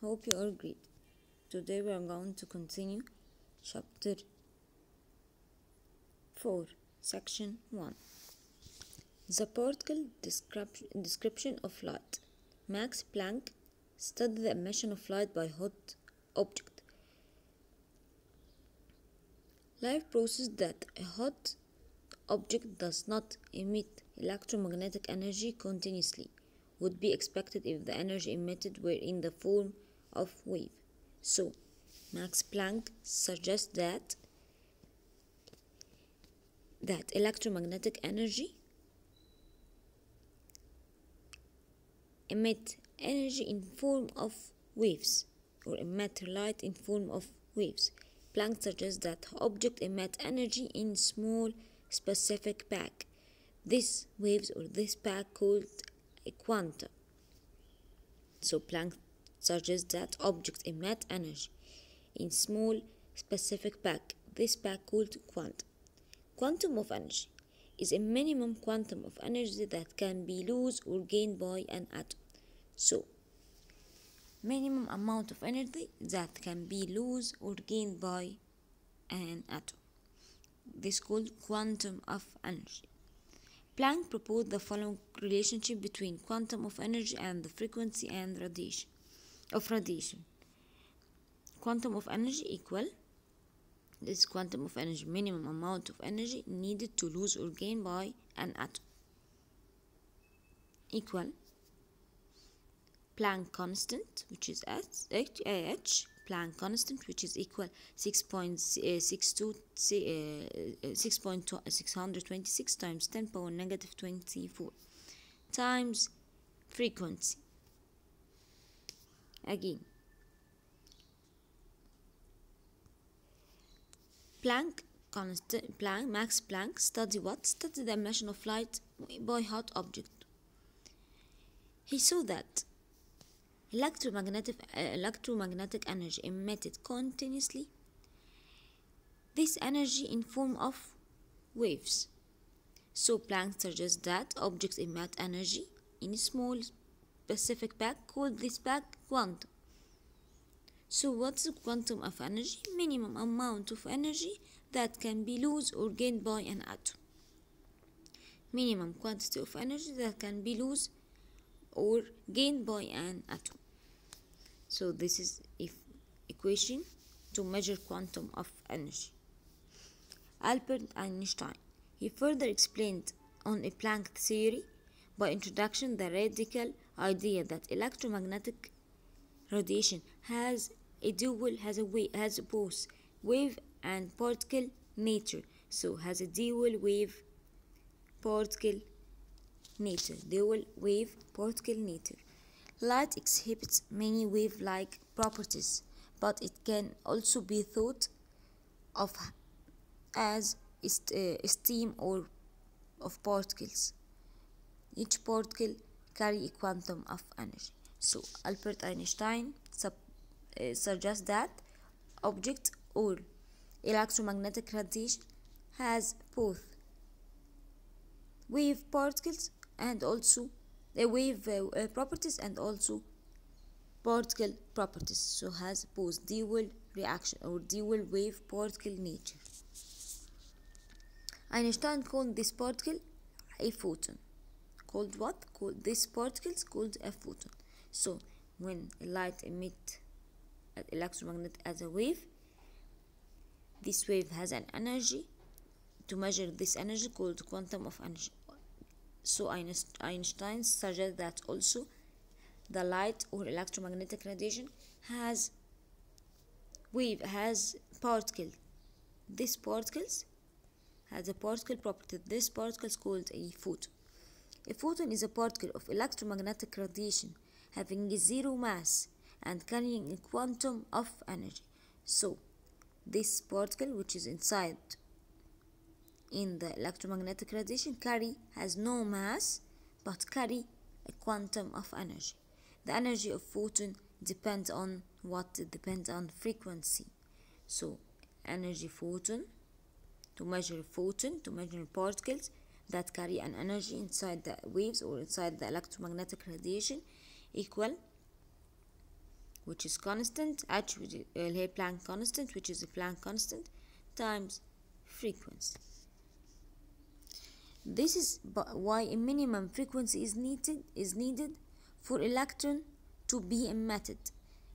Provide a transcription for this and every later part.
Hope you are great. Today we are going to continue chapter 4, section 1. The particle description of light. Max Planck studied the emission of light by hot object. Life process that a hot object does not emit electromagnetic energy continuously would be expected if the energy emitted were in the form of wave. So, Max Planck suggests that electromagnetic energy emit energy in form of waves, or emit light in form of waves. Planck suggests that objects emit energy in small specific pack. This waves or this pack called a quantum. So Planck suggests that objects emit energy in small specific pack. This pack called quantum. Quantum of energy is a minimum quantum of energy that can be lost or gained by an atom. So, minimum amount of energy that can be lost or gained by an atom. This is called quantum of energy. Planck proposed the following relationship between quantum of energy and the frequency and radiation. Quantum of energy equal this quantum of energy, minimum amount of energy needed to lose or gain by an atom, equal Planck constant, which is h, Planck constant, which is equal 6.626 times 10 power negative 24 times frequency. Again, Max Planck studied the emission of light by hot object. He saw that electromagnetic energy emitted continuously, this energy in form of waves. So Planck suggests that objects emit energy in a small specific pack, called this pack quantum. So what's the quantum of energy? Minimum amount of energy that can be lost or gained by an atom. Minimum quantity of energy that can be lost or gained by an atom. So this is equation to measure quantum of energy. Albert Einstein. He further explained on a Planck theory by introduction the radical idea that electromagnetic radiation has both wave and particle nature. So has a dual wave particle nature. Light exhibits many wave-like properties, but it can also be thought of as a stream or of particles. Each particle carry a quantum of energy. So Albert Einstein suggests that object or electromagnetic radiation has both wave particles and also wave properties and also particle properties. So has both dual reaction or dual wave particle nature. Einstein called this particle a photon. Called what? Called this particles called a photon. So when light emits electromagnet as a wave, this wave has an energy. To measure this energy called quantum of energy. So Einstein suggests that also the light or electromagnetic radiation has particle. This particles has a particle property. This particle is called a photon. A photon is a particle of electromagnetic radiation having a zero mass and carrying a quantum of energy. So this particle, which is inside in the electromagnetic radiation, has no mass but carry a quantum of energy. The energy of photon depends on what? It depends on frequency. So energy photon, to measure particles that carry an energy inside the waves or inside the electromagnetic radiation, equal which is constant, h which is Planck constant, which is the Planck constant, times frequency. This is why a minimum frequency is needed for electron to be emitted.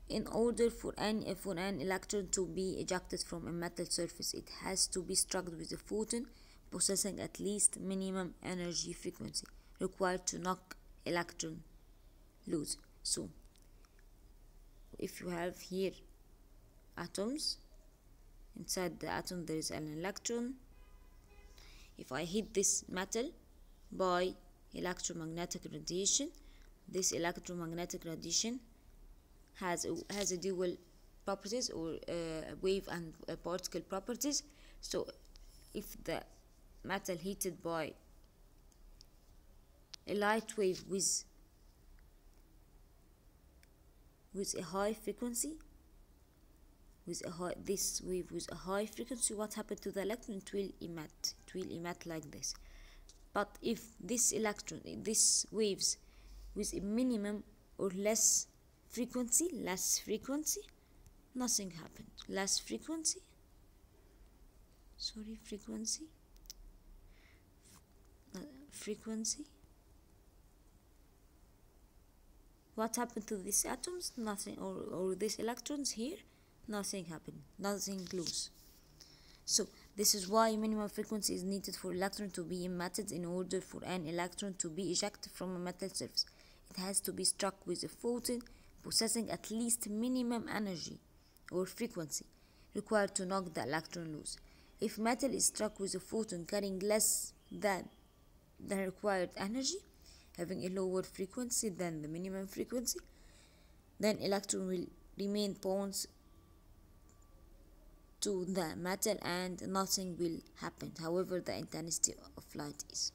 In order for an electron to be ejected from a metal surface, it has to be struck with a photon possessing at least minimum energy frequency required to knock electron loose. So if you have here atoms, inside the atom there is an electron. If I hit this metal by electromagnetic radiation, this electromagnetic radiation has a dual properties, or wave and particle properties. So if the metal heated by a light wave with a high frequency, this wave with a high frequency, what happened to the electron? It will emit like this. But if this waves with a minimum or less frequency, nothing happened. Frequency. What happened to these atoms? Nothing. Or these electrons here? Nothing happened. Nothing loose. So this is why minimum frequency is needed for electron to be emitted. In order for an electron to be ejected from a metal surface, it has to be struck with a photon possessing at least minimum energy or frequency required to knock the electron loose. If metal is struck with a photon carrying less than the required energy, having a lower frequency than the minimum frequency, then electron will remain bonds to the metal and nothing will happen, however the intensity of light is.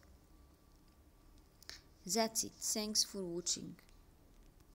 That's it. Thanks for watching.